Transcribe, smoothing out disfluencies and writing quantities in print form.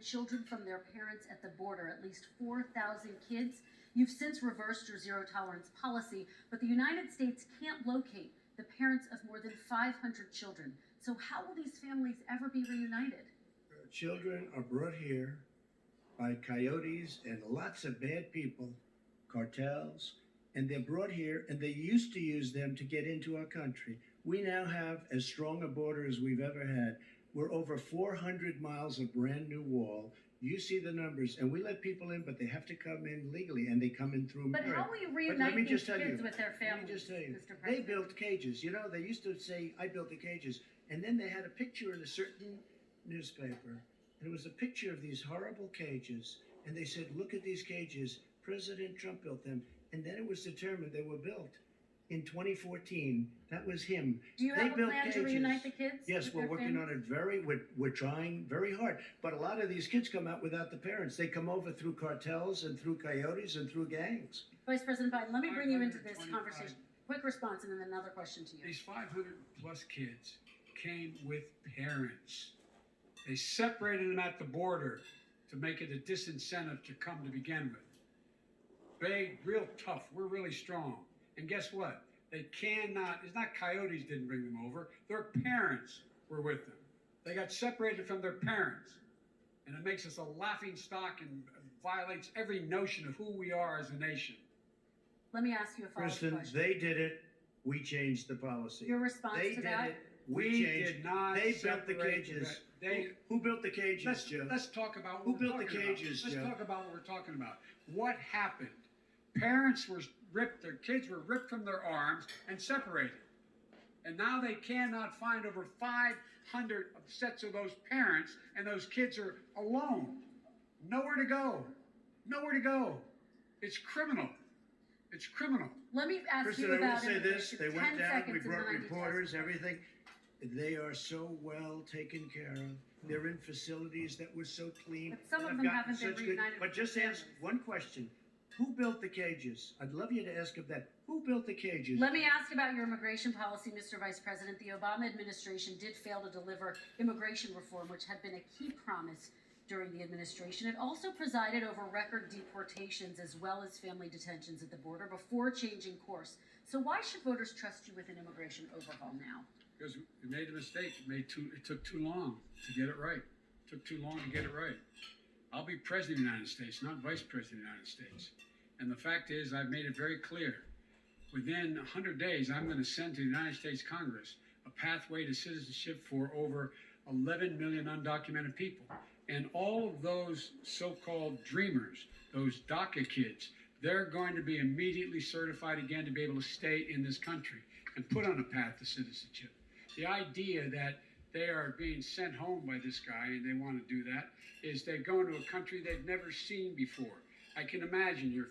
children from their parents at the border, at least 4,000 kids. You've since reversed your zero tolerance policy, but the United States can't locate the parents of more than 500 children. So how will these families ever be reunited? Children are brought here by coyotes and lots of bad people, cartels, and they're brought here, and they used to use them to get into our country. We now have as strong a border as we've ever had. We're over 400 miles of brand new wall. You see the numbers, and we let people in, but they have to come in legally, and they come in through. But how will you reunite these kids with their families, Let me just tell you, Mr. they President? built cages. You know, they used to say, I built the cages, and then they had a picture in a certain newspaper, and it was a picture of these horrible cages, and they said, look at these cages. President Trump built them, and then it was determined they were built in 2014. That was him. Do you have a plan to reunite the kids? Yes, we're working on it we're trying very hard. But a lot of these kids come out without the parents. They come over through cartels and through coyotes and through gangs. Vice President Biden, let me bring you into this conversation. Quick response and then another question to you. These 500 plus kids came with parents. They separated them at the border to make it a disincentive to come to begin with. Big, real tough. We're really strong. And guess what? They cannot, it's not coyotes didn't bring them over. Their parents were with them. They got separated from their parents. And it makes us a laughing stock and violates every notion of who we are as a nation. Let me ask you a follow-up Kristen, question. they did it. We changed the policy. Your response they to did that? It. We changed. did not. They built the separate cages. They, Who built the cages, Joe? let's talk about what Who we're built the talking about. cages, Let's Joe? talk about what we're talking about. What happened? Parents were ripped, their kids were ripped from their arms and separated. And now they cannot find over 500 sets of those parents, and those kids are alone. Nowhere to go. Nowhere to go. It's criminal. It's criminal. Let me ask Kristen, you I will about say this. immigration. They 10 went down. seconds We and brought then I need to ask reporters, you. everything. They are so well taken care of. They're in facilities that were so clean. But some of and them have gotten haven't been such reunited But with just their ask families. one question. Who built the cages? I'd love you to ask of that. Who built the cages? Let me ask about your immigration policy, Mr. Vice President. The Obama administration did fail to deliver immigration reform, which had been a key promise during the administration. It also presided over record deportations as well as family detentions at the border before changing course. So why should voters trust you with an immigration overhaul now? Because we made a mistake. It took too long to get it right. It took too long to get it right. I'll be president of the United States, not vice president of the United States. And the fact is, I've made it very clear. Within 100 days, I'm going to send to the United States Congress a pathway to citizenship for over 11 million undocumented people. And all of those so-called dreamers, those DACA kids, they're going to be immediately certified again to be able to stay in this country and put on a path to citizenship. The idea that they are being sent home by this guy and they want to do that is they're going to a country they've never seen before. I can imagine your